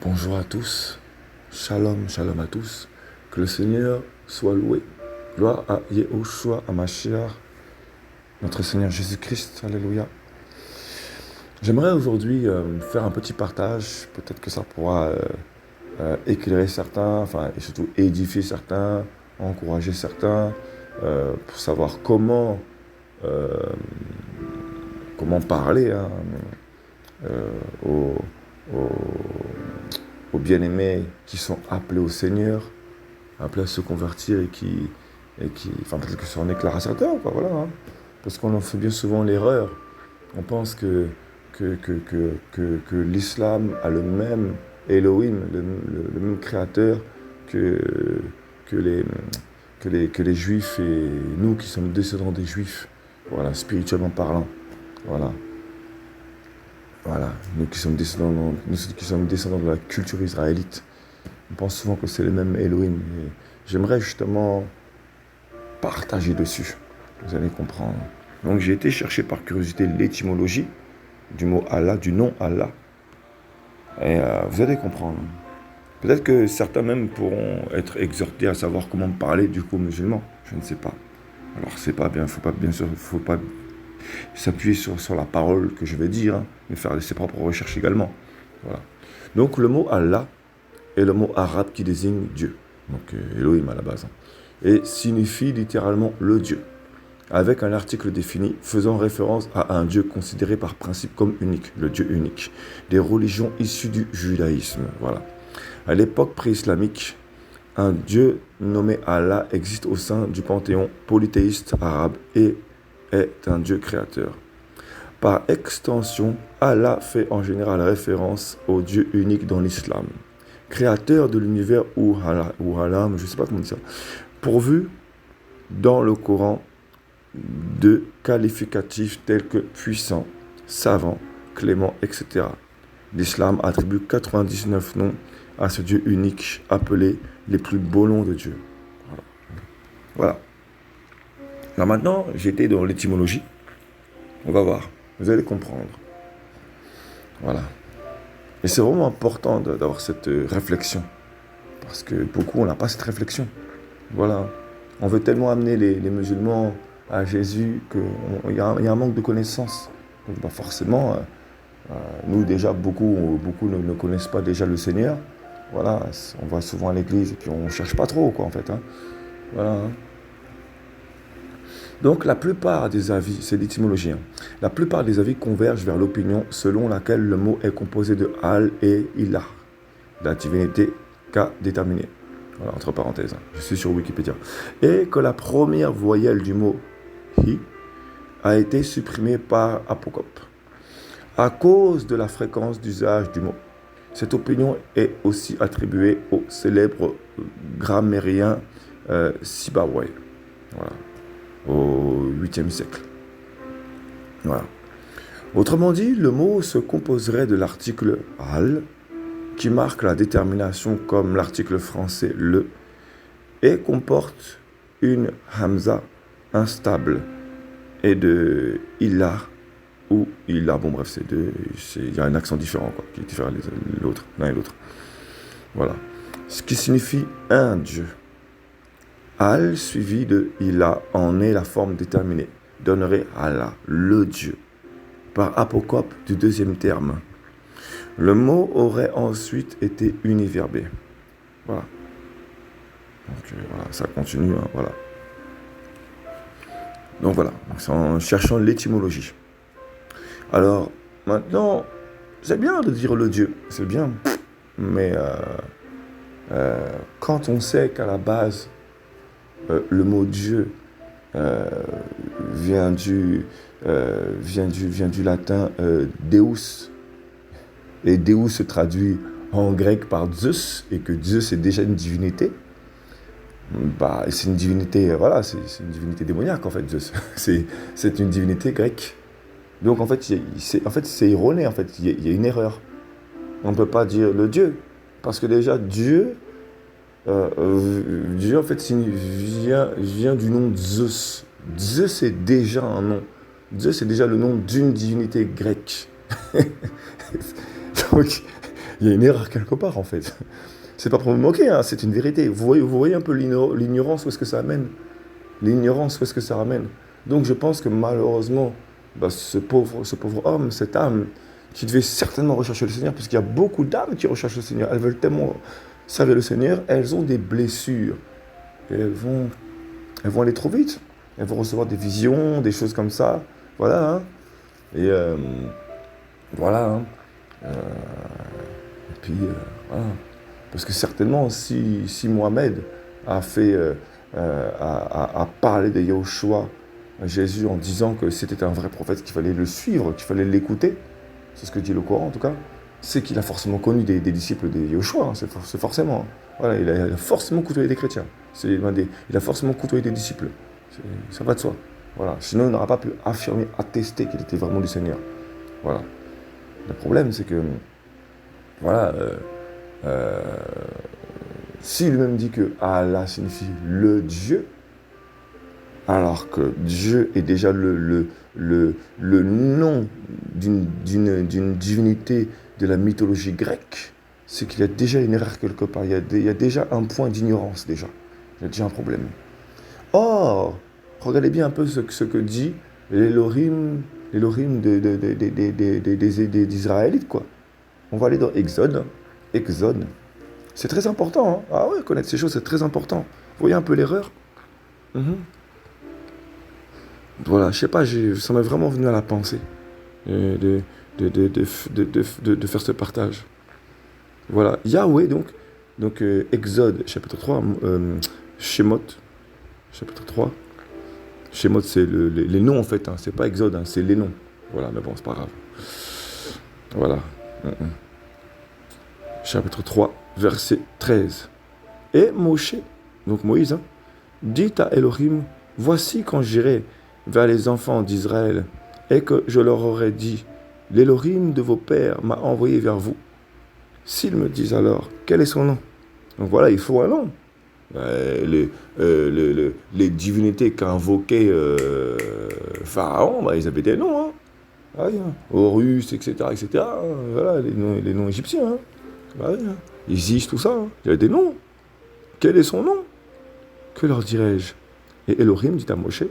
Bonjour à tous, shalom, shalom à tous, que le Seigneur soit loué. Gloire à Yehoshua, à Mashiach, notre Seigneur Jésus-Christ, alléluia. J'aimerais aujourd'hui faire un petit partage, peut-être que ça pourra éclairer certains, et surtout édifier certains, encourager certains, pour savoir euh, comment parler aux, aux, aux bien-aimés qui sont appelés au Seigneur, appelés à se convertir peut-être que ça en éclaire à certains, quoi, voilà. Parce qu'on en fait bien souvent l'erreur. On pense que l'islam a le même Elohim, le même créateur que, que, les, que les juifs et nous qui sommes descendants des juifs, voilà, spirituellement parlant. Voilà. Voilà, nous qui sommes descendants de la culture israélite, on pense souvent que c'est le même Elohim. Et j'aimerais justement partager dessus. Vous allez comprendre. Donc j'ai été chercher par curiosité l'étymologie du mot Allah, du nom Allah. Et vous allez comprendre. Peut-être que certains même pourront être exhortés à savoir comment parler du coup musulman. Je ne sais pas. Alors c'est pas bien, faut pas s'appuyer sur la parole que je vais dire, mais faire ses propres recherches également. Voilà. Donc le mot Allah est le mot arabe qui désigne Dieu. Donc Elohim à la base. Et signifie littéralement le Dieu, avec un article défini faisant référence à un Dieu considéré par principe comme unique, le Dieu unique, des religions issues du judaïsme. Voilà. À l'époque pré-islamique, un Dieu nommé Allah existe au sein du panthéon polythéiste arabe et est un Dieu créateur. Par extension, Allah fait en général référence au Dieu unique dans l'islam, créateur de l'univers ou Allah, je ne sais pas comment dire ça, pourvu dans le Coran de qualificatifs tels que puissant, savant, clément, etc. L'islam attribue 99 noms à ce Dieu unique appelé les plus beaux noms de Dieu. Voilà. Alors maintenant, j'étais dans l'étymologie. On va voir. Vous allez comprendre. Voilà. Et c'est vraiment important d'avoir cette réflexion. Parce que beaucoup, on n'a pas cette réflexion. Voilà. On veut tellement amener les musulmans à Jésus qu'il y a un manque de connaissances. Donc, bah forcément, nous déjà, beaucoup ne connaissent pas déjà le Seigneur. Voilà, on va souvent à l'église et puis on ne cherche pas trop, quoi, en fait. Voilà. Donc la plupart des avis, c'est l'étymologie, la plupart des avis convergent vers l'opinion selon laquelle le mot est composé de Al et Ilah, la divinité qu'a déterminée. Voilà, entre parenthèses, je suis sur Wikipédia. Et que la première voyelle du mot Hi a été supprimée par Apocope à cause de la fréquence d'usage du mot. Cette opinion est aussi attribuée au célèbre grammairien Sibawayh. Voilà. Au 8e siècle. Voilà. Autrement dit, le mot se composerait de l'article al, qui marque la détermination comme l'article français le, et comporte une hamza instable, et de ilah ou ilah. Bon bref, il y a un accent différent, quoi, qui diffère l'un et l'autre. Voilà. Ce qui signifie un Dieu. Al suivi de Ilah en est la forme déterminée, donnerait Allah, le Dieu, par apocope du deuxième terme. Le mot aurait ensuite été univerbé. Voilà. Donc voilà, ça continue, voilà. Donc voilà, c'est en cherchant l'étymologie. Alors, maintenant, c'est bien de dire le Dieu, c'est bien, mais quand on sait qu'à la base, le mot Dieu vient du latin Deus, et Deus se traduit en grec par Zeus, et que Zeus est déjà une divinité. Bah, c'est une divinité, voilà, c'est une divinité démoniaque en fait, Zeus. c'est une divinité grecque. Donc en fait, c'est erroné, en fait, il y a une erreur. On ne peut pas dire le Dieu, parce que déjà Dieu, Dieu en fait vient du nom de Zeus. Zeus est déjà un nom. Zeus est déjà le nom d'une divinité grecque. Donc Il y a une erreur quelque part, en fait. C'est pas pour me moquer, hein, c'est une vérité. Vous voyez un peu l'ignorance, où est-ce que ça amène? L'ignorance, où est-ce que ça ramène? Donc je pense que malheureusement, bah, ce pauvre homme, cette âme, qui devait certainement rechercher le Seigneur, parce qu'il y a beaucoup d'âmes qui recherchent le Seigneur, elles veulent tellement servir le Seigneur, elles ont des blessures. Et elles vont aller trop vite. Elles vont recevoir des visions, des choses comme ça. Voilà. Hein. Et voilà. Hein. Et puis, voilà. Parce que certainement, si Mohamed a fait, a parlé de Yahushua, Jésus, en disant que c'était un vrai prophète, qu'il fallait le suivre, qu'il fallait l'écouter, c'est ce que dit le Coran en tout cas, c'est qu'il a forcément connu des disciples de Yahushua, hein, c'est forcément. Hein. Voilà, il a forcément côtoyé des chrétiens, il a forcément côtoyé des disciples, ça va de soi. Voilà. Sinon, il n'aura pas pu affirmer, attester qu'il était vraiment du Seigneur. Voilà. Le problème, c'est que, voilà, s'il lui-même dit que Allah signifie le Dieu, alors que Dieu est déjà le nom d'une divinité de la mythologie grecque, c'est qu'il y a déjà une erreur quelque part, il y a déjà un point d'ignorance déjà, il y a déjà un problème. Or, regardez bien un peu ce que dit l'Élohim des Israélites, quoi. On va aller dans Exode. Exode. C'est très important, hein. Ah ouais, connaître ces choses, c'est très important. Vous voyez un peu l'erreur? Voilà, je sais pas, ça m'est vraiment venu à la pensée de faire ce partage. Voilà, Yahweh donc Exode, chapitre 3, Shemot, chapitre 3. Shemot, c'est les noms en fait, hein. C'est pas Exode, hein, c'est les noms. Voilà, mais bon, c'est pas grave. Voilà. Chapitre 3, verset 13. Et Moshe, donc Moïse, hein, dit à Elohim, voici quand j'irai vers les enfants d'Israël et que je leur aurai dit, l'Elohim de vos pères m'a envoyé vers vous. S'ils me disent alors, quel est son nom? Donc voilà, il faut un nom. Les divinités qu'a invoqué Pharaon, bah, ils avaient des noms. Hein. Ah, oui, hein. Horus, etc. Hein. Voilà, les noms égyptiens. Hein. Ah, oui, hein. Isis, tout ça. Hein. Il y a des noms. Quel est son nom? Que leur dirai-je? Et Elohim dit à Moshe,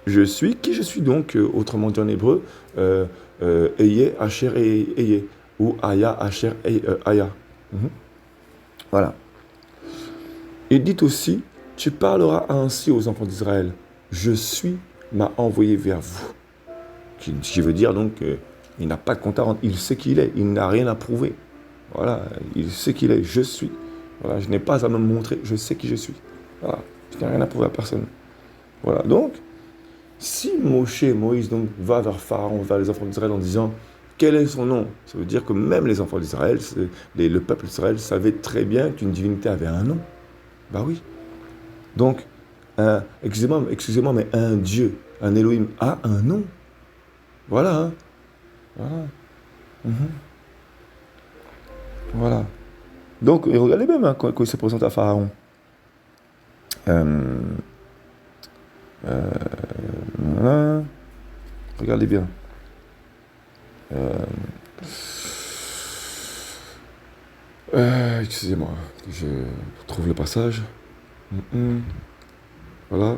je suis qui je suis donc, autrement dit en hébreu, Eye, Asher et Eye, ou Aya, Asher et Aya. Voilà. Et dit aussi, tu parleras ainsi aux enfants d'Israël, je suis m'a envoyé vers vous. Qui veut dire donc qu'il n'a pas de compte à rendre, il sait qui il est, il n'a rien à prouver. Voilà, il sait qui il est, je suis. Voilà, je n'ai pas à me montrer, je sais qui je suis. Voilà, je n'ai rien à prouver à personne. Voilà, donc, si Moïse donc, va vers Pharaon, vers les enfants d'Israël en disant quel est son nom, ça veut dire que même les enfants d'Israël, le peuple d'Israël savait très bien qu'une divinité avait un nom. Bah oui. Donc, excusez-moi, mais un Dieu, un Elohim a un nom. Voilà. Hein. Voilà. Voilà. Donc, et regardez même hein, quand il se présente à Pharaon. Voilà. Regardez bien. Excusez-moi, je trouve le passage. Voilà.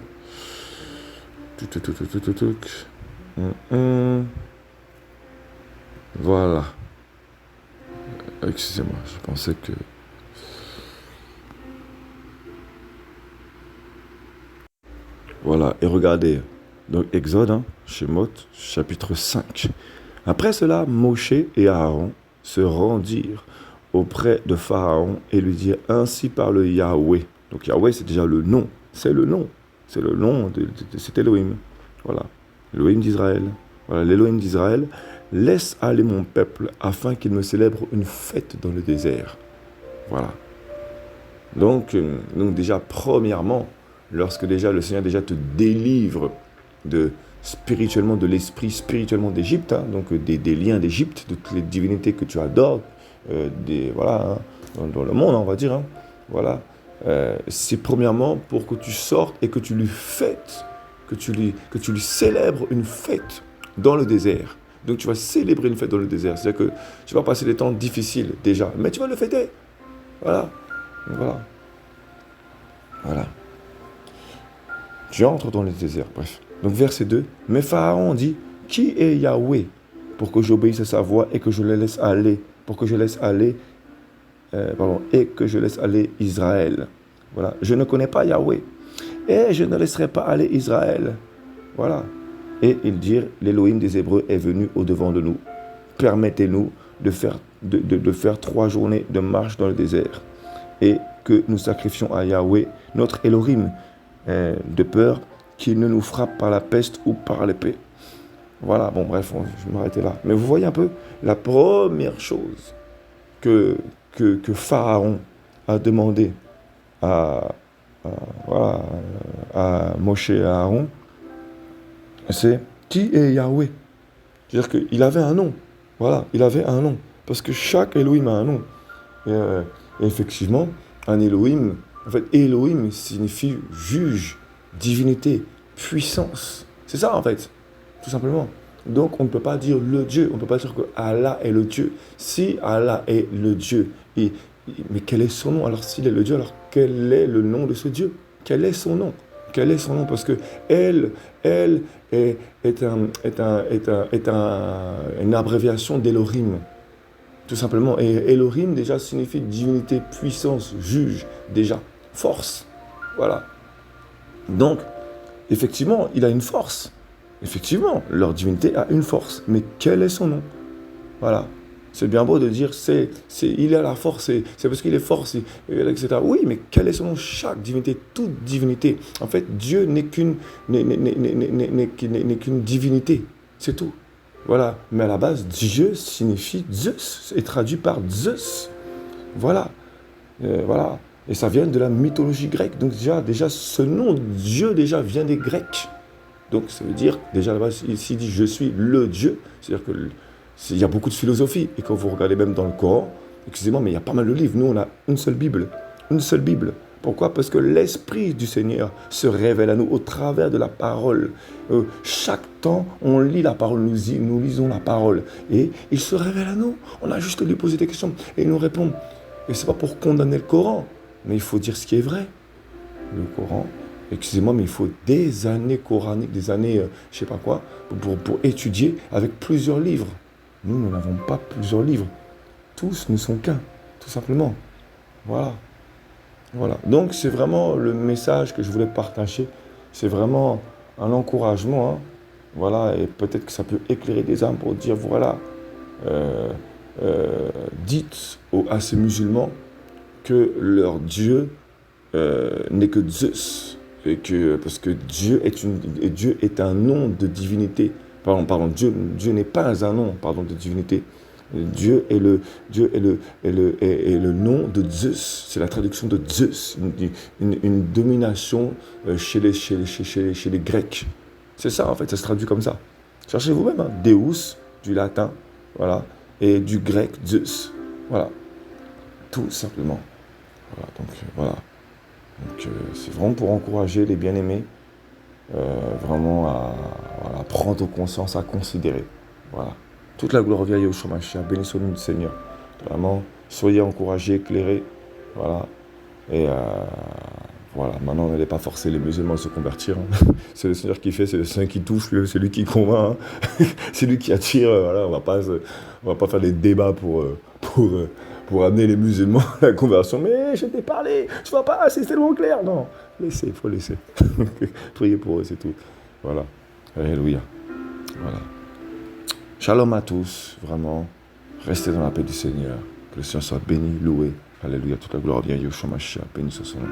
Voilà. Excusez-moi, je pensais que... Voilà, et regardez, donc Exode, hein, Shemot, chapitre 5. Après cela, Moshe et Aaron se rendirent auprès de Pharaon et lui dirent, ainsi parle Yahweh. Donc Yahweh, c'est déjà le nom, c'est le nom de cet Elohim. Voilà, l'Elohim d'Israël. Voilà, l'Elohim d'Israël, laisse aller mon peuple afin qu'il me célèbre une fête dans le désert. Voilà. Donc déjà, premièrement, lorsque déjà le Seigneur déjà te délivre spirituellement de l'esprit spirituellement d'Égypte, hein, donc des liens d'Égypte, de toutes les divinités que tu adores, voilà, hein, dans le monde, on va dire, hein, voilà, c'est premièrement pour que tu sortes et que tu lui fêtes, que tu lui célèbres une fête dans le désert. Donc tu vas célébrer une fête dans le désert. C'est-à-dire que tu vas passer des temps difficiles déjà, mais tu vas le fêter. Voilà. Voilà. Voilà. Tu entres dans le désert, bref. Donc verset 2. Mais Pharaon dit, qui est Yahweh pour que j'obéisse à sa voix et que je le laisse aller, pour que je laisse aller, et que je laisse aller Israël. Voilà. Je ne connais pas Yahweh et je ne laisserai pas aller Israël. Voilà. Et ils dirent, l'Élohim des Hébreux est venu au-devant de nous. Permettez-nous de faire 3 journées de marche dans le désert et que nous sacrifions à Yahweh, notre Elohim, de peur qu'il ne nous frappe par la peste ou par l'épée. Voilà, bon bref, je vais m'arrêter là. Mais vous voyez un peu, la première chose que Pharaon a demandé à Moshe et à Aaron, c'est qui est Yahweh. C'est-à-dire qu'il avait un nom. Voilà, il avait un nom. Parce que chaque Elohim a un nom. Et effectivement, un Elohim, en fait, Elohim signifie juge, divinité, puissance. C'est ça, en fait, tout simplement. Donc, on ne peut pas dire le Dieu. On ne peut pas dire que Allah est le Dieu. Si Allah est le Dieu, mais quel est son nom? Alors, s'il est le Dieu, alors quel est le nom de ce Dieu? Quel est son nom? Quel est son nom? Parce que elle est une abréviation d'Elohim. Tout simplement. Et Elohim, déjà, signifie divinité, puissance, juge, déjà, force. Voilà. Donc, effectivement, il a une force. Effectivement, leur divinité a une force. Mais quel est son nom? Voilà. C'est bien beau de dire, il a la force, c'est parce qu'il est fort, etc. Oui, mais quel est son nom? Chaque divinité, toute divinité. En fait, Dieu n'est qu'une divinité. C'est tout. Voilà. Mais à la base, Dieu signifie Zeus, est traduit par Zeus. Voilà. Voilà. Et ça vient de la mythologie grecque. Donc déjà ce nom Dieu déjà vient des Grecs. Donc ça veut dire, déjà à la base, ici dit je suis le Dieu. C'est-à-dire qu'il y a beaucoup de philosophie. Et quand vous regardez même dans le Coran, excusez-moi, mais il y a pas mal de livres. Nous, on a une seule Bible. Une seule Bible. Pourquoi? Parce que l'Esprit du Seigneur se révèle à nous au travers de la parole. Chaque temps, on lit la parole, nous lisons la parole. Et il se révèle à nous. On a juste à lui poser des questions. Et il nous répond. Et ce n'est pas pour condamner le Coran, mais il faut dire ce qui est vrai. Le Coran, excusez-moi, mais il faut des années coraniques, des années, je ne sais pas quoi, pour étudier avec plusieurs livres. Nous n'avons pas plusieurs livres. Tous ne sont qu'un, tout simplement. Voilà. Voilà. Donc, c'est vraiment le message que je voulais partager. C'est vraiment un encouragement. Hein. Voilà. Et peut-être que ça peut éclairer des âmes pour dire, voilà, dites à ces musulmans que leur Dieu n'est que Zeus. Parce que Dieu est un nom de divinité. Pardon, Dieu n'est pas un nom, de divinité. Dieu est le nom de Zeus. C'est la traduction de Zeus, une domination chez les Grecs. C'est ça, en fait, ça se traduit comme ça. Cherchez vous-même, hein. Deus, du latin, voilà, et du grec, Zeus. Voilà, tout simplement. Voilà, donc c'est vraiment pour encourager les bien-aimés, vraiment à prendre conscience, à considérer. Voilà. Toute la gloire vient à Yahushua Mashiach, bénissons le Seigneur. Vraiment, soyez encouragés, éclairés. Voilà. Et voilà, maintenant, n'allez pas forcer les musulmans à se convertir. Hein. C'est le Seigneur qui fait, c'est le Seigneur qui touche, c'est lui qui convainc. Hein. C'est lui qui attire. Voilà, on va pas faire des débats pour amener les musulmans à la conversion. Mais je t'ai parlé, tu vas pas, c'est tellement clair. Non, laissez, il faut laisser. Priez pour eux, c'est tout. Voilà. Alléluia. Voilà. Shalom à tous, vraiment. Restez dans la paix du Seigneur. Que le Seigneur soit béni, loué. Alléluia. Toute la gloire vient à Yahushua Mashiach. Béni soit son nom.